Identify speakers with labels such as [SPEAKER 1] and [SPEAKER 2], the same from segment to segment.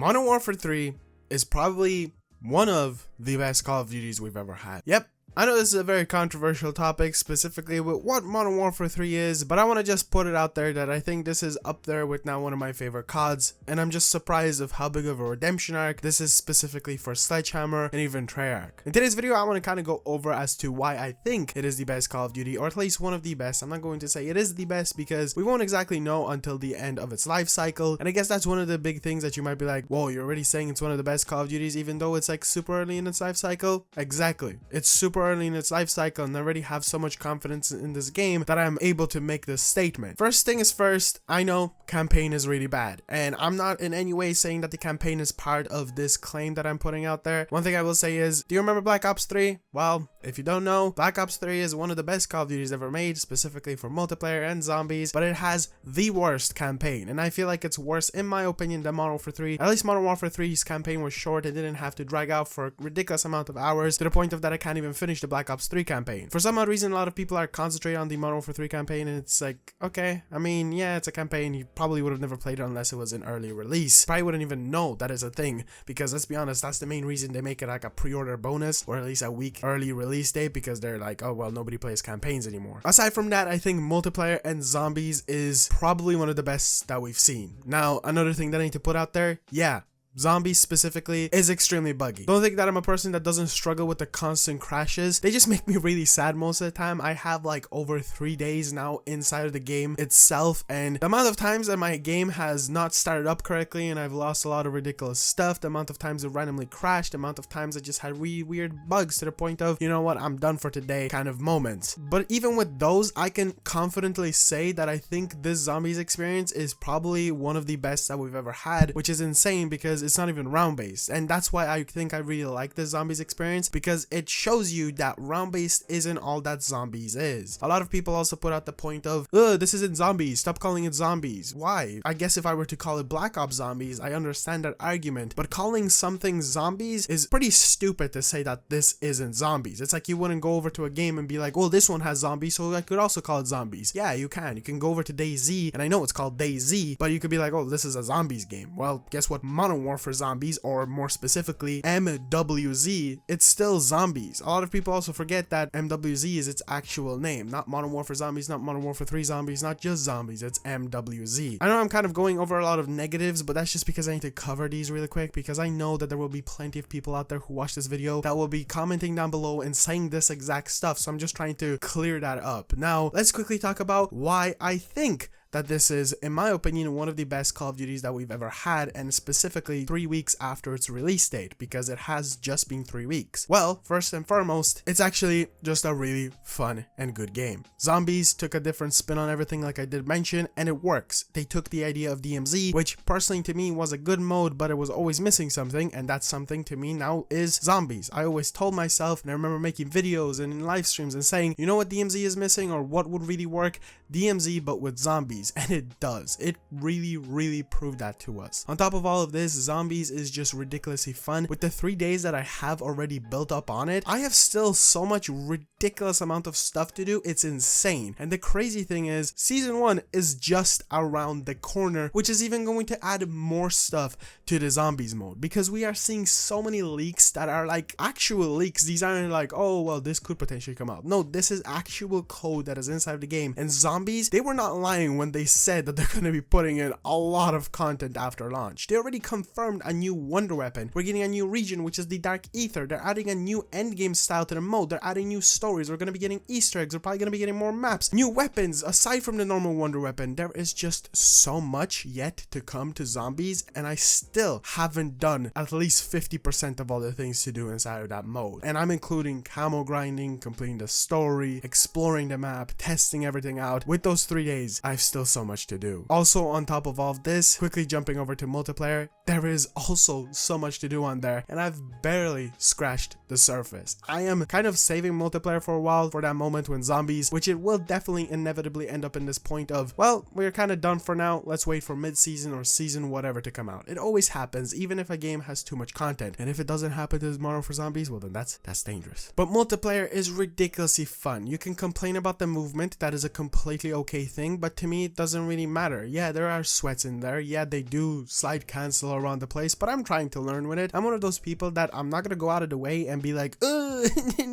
[SPEAKER 1] Modern Warfare 3 is probably one of the best Call of Duties we've ever had. Yep, I know this is a very controversial topic, specifically with what Modern Warfare 3 is, but I want to just put it out there that I think this is up there with now one of my favorite CODs, and I'm just surprised of how big of a redemption arc this is specifically for Sledgehammer and even Treyarch. In today's video, I want to kind of go over as to why I think it is the best Call of Duty, or at least one of the best. I'm not going to say it is the best because we won't exactly know until the end of its life cycle, and I guess that's one of the big things that you might be like, whoa, you're already saying it's one of the best Call of Duties even though it's like super early in its life cycle? Exactly. It's super early in its life cycle and I already have so much confidence in this game that I'm able to make this statement. First thing is first, I know campaign is really bad, and I'm not in any way saying that the campaign is part of this claim that I'm putting out there. One thing I will say is, do you remember Black Ops 3? Well, if you don't know, Black Ops 3 is one of the best Call of Duties ever made, specifically for multiplayer and zombies, but it has the worst campaign, and I feel like it's worse in my opinion than Modern Warfare 3. At least Modern Warfare 3's campaign was short, it didn't have to drag out for a ridiculous amount of hours, to the point of that I can't even finish the Black Ops 3 campaign. For some odd reason, a lot of people are concentrating on the Modern Warfare 3 campaign, and it's like, okay, I mean, yeah, it's a campaign, you probably would have never played it unless it was an early release. Probably wouldn't even know that is a thing, because let's be honest, that's the main reason they make it like a pre-order bonus, or at least a week early release date, because they're like, oh well, nobody plays campaigns anymore. Aside from that, I think multiplayer and zombies is probably one of the best that we've seen. Now, another thing that I need to put out there, yeah, zombies specifically is extremely buggy. Don't think that I'm a person that doesn't struggle with the constant crashes. They just make me really sad most of the time. I have like over 3 days now inside of the game itself, and the amount of times that my game has not started up correctly and I've lost a lot of ridiculous stuff, the amount of times it randomly crashed, the amount of times I just had really weird bugs to the point of, you know what, I'm done for today kind of moments. But even with those, I can confidently say that I think this zombies experience is probably one of the best that we've ever had, which is insane because it's not even round based, and that's why I think I really like the zombies experience, because it shows you that round based isn't all that zombies is. A lot of people also put out the point of, this isn't zombies, stop calling it zombies. Why? I guess if I were to call it Black Ops zombies, I understand that argument, but calling something zombies is pretty stupid to say that this isn't zombies. It's like you wouldn't go over to a game and be like, well, this one has zombies, so I could also call it zombies. Yeah, you can go over to DayZ, and I know it's called DayZ, but you could be like, oh, this is a zombies game. Well, guess what? Modern Warfare zombies, or more specifically MWIII, it's still zombies. A lot of people also forget that MWIII is its actual name, not Modern Warfare zombies, not Modern Warfare 3 zombies, not just zombies, it's MWIII. I know I'm kind of going over a lot of negatives, but that's just because I need to cover these really quick, because I know that there will be plenty of people out there who watch this video that will be commenting down below and saying this exact stuff, so I'm just trying to clear that up. Now, let's quickly talk about why I think that this is, in my opinion, one of the best Call of Duties that we've ever had, and specifically 3 weeks after its release date, because it has just been 3 weeks. Well, first and foremost, it's actually just a really fun and good game. Zombies took a different spin on everything, like I did mention, and it works. They took the idea of DMZ, which personally to me was a good mode, but it was always missing something, and that something to me now is zombies. I always told myself, and I remember making videos and in live streams and saying, you know what DMZ is missing, or what would really work? DMZ, but with zombies. And it does. It really proved that to us. On top of all of this, zombies is just ridiculously fun. With the 3 days that I have already built up on it, I have still so much ridiculous amount of stuff to do. It's insane. And the crazy thing is, season 1 is just around the corner, which is even going to add more stuff to the zombies mode, because we are seeing so many leaks that are like actual leaks. These aren't like, oh well, this could potentially come out. No, this is actual code that is inside the game. And zombies, they were not lying when they said that they're going to be putting in a lot of content after launch. They already confirmed a new wonder weapon. We're getting a new region, which is the Dark Ether. They're adding a new endgame style to the mode. They're adding new stories. We're going to be getting Easter eggs. We're probably going to be getting more maps, new weapons aside from the normal wonder weapon. There is just so much yet to come to zombies, and I still haven't done at least 50% of all the things to do inside of that mode. And I'm including camo grinding, completing the story, exploring the map, testing everything out. With those 3 days, I've still so much to do. Also, on top of all of this, quickly jumping over to multiplayer, there is also so much to do on there, and I've barely scratched the surface. I am kind of saving multiplayer for a while for that moment when zombies, which it will definitely inevitably end up in this point of, well, we're kind of done for now, let's wait for mid-season or season whatever to come out. It always happens, even if a game has too much content, and if it doesn't happen to Modern for Zombies, well then that's dangerous. But multiplayer is ridiculously fun. You can complain about the movement, that is a completely okay thing, but to me rate doesn't really matter. Yeah, there are sweats in there. Yeah, they do slide cancel around the place, but I'm trying to learn with it. I'm one of those people that I'm not gonna go out of the way and be like, ugh,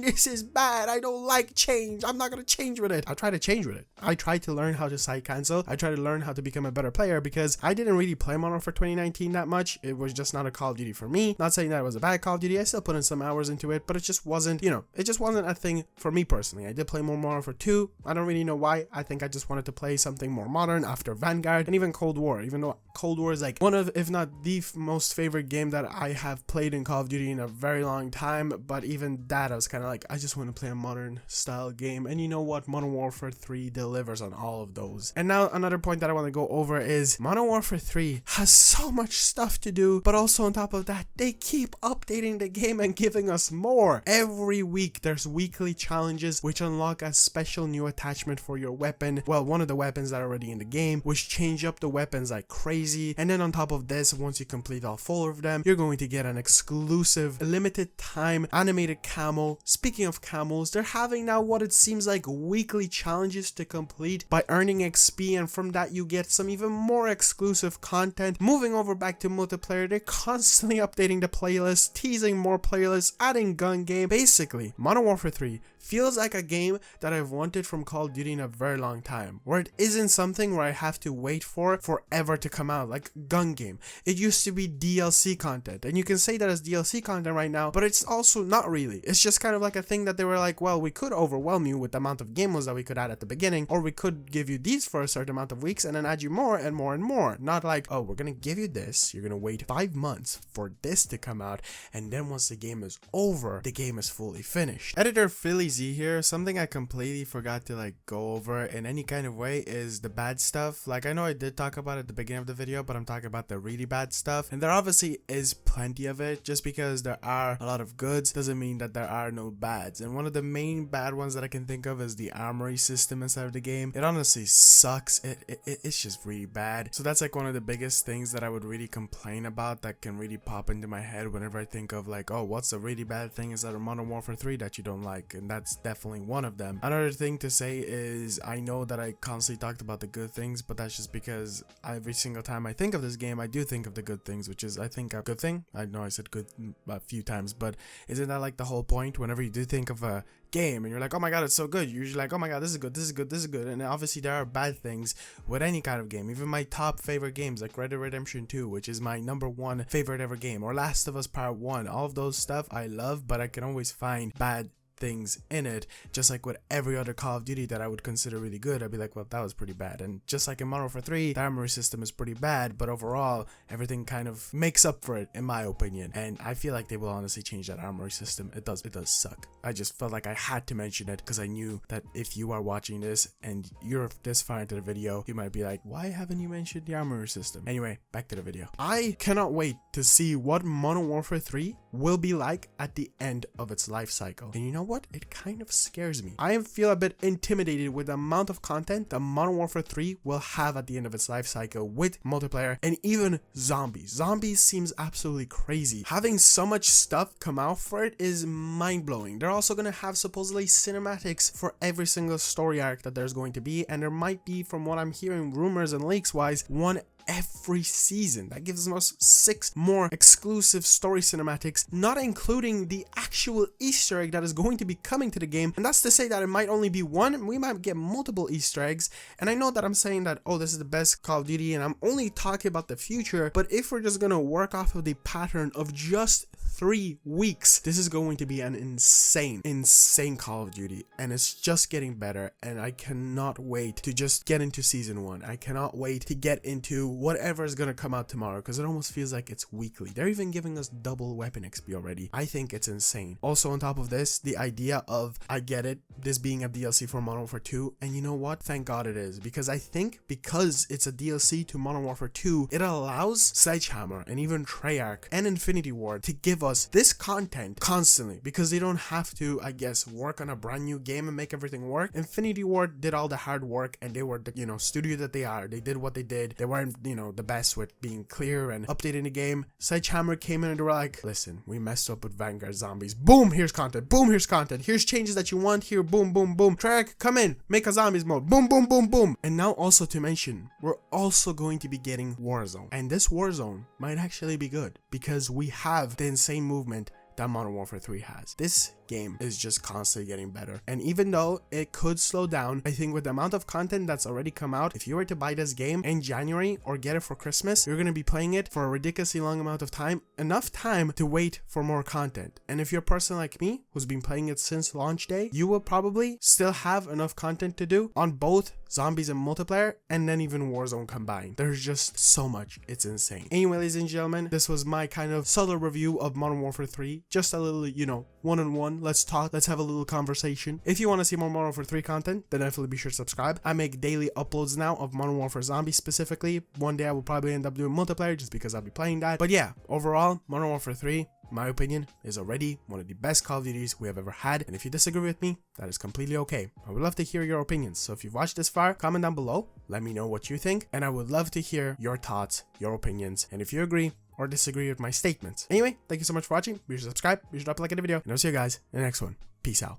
[SPEAKER 1] this is bad. I don't like change. I'm not gonna change with it. I try to change with it. I try to learn how to slide cancel. I try to learn how to become a better player because I didn't really play Modern Warfare 2019 that much. It was just not a Call of Duty for me. Not saying that it was a bad Call of Duty. I still put in some hours into it, but it just wasn't, you know, it just wasn't a thing for me personally. I did play more Modern Warfare 2. I don't really know why. I think I just wanted to play something more modern after Vanguard and even Cold War, even though Cold War is like one of, if not the most favorite game that I have played in Call of Duty in a very long time. But even that, I was kind of like, I just want to play a modern style game. And you know what? Modern Warfare 3 delivers on all of those. And now another point that I want to go over is Modern Warfare 3 has so much stuff to do, but also on top of that, they keep updating the game and giving us more. Every week there's weekly challenges which unlock a special new attachment for your weapon. Well, one of the weapons that are already in the game, which change up the weapons like crazy. And then on top of this, once you complete all 4 of them, you're going to get an exclusive limited time animated camo. Speaking of camos, they're having now what it seems like weekly challenges to complete by earning XP, and from that you get some even more exclusive content. Moving over back to multiplayer, they're constantly updating the playlist, teasing more playlists, adding gun game. Basically, Modern Warfare 3 feels like a game that I've wanted from Call of Duty in a very long time, where it isn't something where I have to wait for forever to come out, like gun game. It used to be DLC content, and you can say that as DLC content right now, but it's also not really. It's just kind of like a thing that they were like, well, we could overwhelm you with the amount of game modes that we could add at the beginning, or we could give you these for a certain amount of weeks and then add you more and more and more. Not like, oh, we're gonna give you this, you're gonna wait 5 months for this to come out, and then once the game is over, the game is fully finished. Editor Philly Z here, something I completely forgot to like go over in any kind of way is the bad stuff. Like, I know I did talk about it at the beginning of the video, but I'm talking about the really bad stuff, and there obviously is plenty of it. Just because there are a lot of goods doesn't mean that there are no bads, and one of the main bad ones that I can think of is the armory system inside of the game. It honestly sucks. It's just really bad. So that's like one of the biggest things that I would really complain about, that can really pop into my head whenever I think of like, oh, what's a really bad thing inside of Modern Warfare 3 that you don't like, and that's definitely one of them. Another thing to say is, I know that I constantly talked about the good things, but that's just because every single time I think of this game, I do think of the good things, which is, I think, a good thing. I know I said good a few times, but isn't that like the whole point? Whenever you do think of a game and you're like, oh my god, it's so good, you're usually like, oh my god, this is good, this is good, this is good. And obviously there are bad things with any kind of game. Even my top favorite games like Red Dead Redemption 2, which is my #1 favorite ever game, or Last of Us Part 1, all of those stuff I love, but I can always find bad things in it. Just like with every other Call of Duty that I would consider really good, I'd be like, well, that was pretty bad. And just like in Modern Warfare 3, the armory system is pretty bad, but overall everything kind of makes up for it in my opinion, and I feel like they will honestly change that armory system. It does suck. I just felt like I had to mention it because I knew that if you are watching this and you're this far into the video, you might be like, why haven't you mentioned the armory system? Anyway, back to the video. I cannot wait to see what Modern Warfare 3 will be like at the end of its life cycle. And you know what? It kind of scares me. I feel a bit intimidated with the amount of content that Modern Warfare 3 will have at the end of its life cycle with multiplayer and even zombies. Zombies seems absolutely crazy. Having so much stuff come out for it is mind-blowing. They're also going to have supposedly cinematics for every single story arc that there's going to be, and there might be, from what I'm hearing rumors and leaks wise, one every season. That gives us 6 more exclusive story cinematics, not including the actual Easter egg that is going to be coming to the game. And that's to say that it might only be one, we might get multiple Easter eggs. And I know that I'm saying that, oh, this is the best Call of Duty and I'm only talking about the future, but if we're just gonna work off of the pattern of just 3 weeks, this is going to be an insane Call of Duty, and it's just getting better, and I cannot wait to just get into season 1. I cannot wait to get into whatever is gonna come out tomorrow, because it almost feels like it's weekly. They're even giving us double weapon XP already. I think it's insane. Also on top of this, the idea of, I get it, this being a DLC for Modern Warfare 2, and you know what? Thank God it is, because I think because it's a DLC to Modern Warfare 2, it allows Sledgehammer and even Treyarch and Infinity Ward to give give us this content constantly because they don't have to, I guess, work on a brand new game and make everything work. Infinity Ward did all the hard work, and they were the, studio that they are. They did what they did. They weren't, the best with being clear and updating the game. Sledgehammer came in and they were like, listen, we messed up with Vanguard Zombies. Boom, here's content. Boom, here's content. Here's changes that you want here. Boom, boom, boom. Treyarch, come in, make a zombies mode. Boom, boom, boom, boom. And now also to mention, we're also going to be getting Warzone. And this Warzone might actually be good because we have the insane movement that Modern Warfare 3 has. This game is just constantly getting better, and even though it could slow down, I think with the amount of content that's already come out, if you were to buy this game in January or get it for Christmas, you're going to be playing it for a ridiculously long amount of time, enough time to wait for more content. And if you're a person like me who's been playing it since launch day, you will probably still have enough content to do on both zombies and multiplayer, and then even Warzone combined. There's just so much, it's insane. Anyway, ladies and gentlemen, this was my kind of subtle review of Modern Warfare 3, just a little, one-on-one. Let's talk, let's have a little conversation. If you want to see more Modern Warfare 3 content, then definitely be sure to subscribe. I make daily uploads now of Modern Warfare Zombies specifically. One day I will probably end up doing multiplayer just because I'll be playing that. But yeah, overall, Modern Warfare 3, in my opinion, is already one of the best Call of Duties we have ever had. And if you disagree with me, that is completely okay. I would love to hear your opinions. So if you've watched this far, comment down below, let me know what you think, and I would love to hear your thoughts, your opinions, and if you agree or disagree with my statements. Anyway, thank you so much for watching. Be sure to subscribe, be sure to drop a like on the video, and I'll see you guys in the next one. Peace out.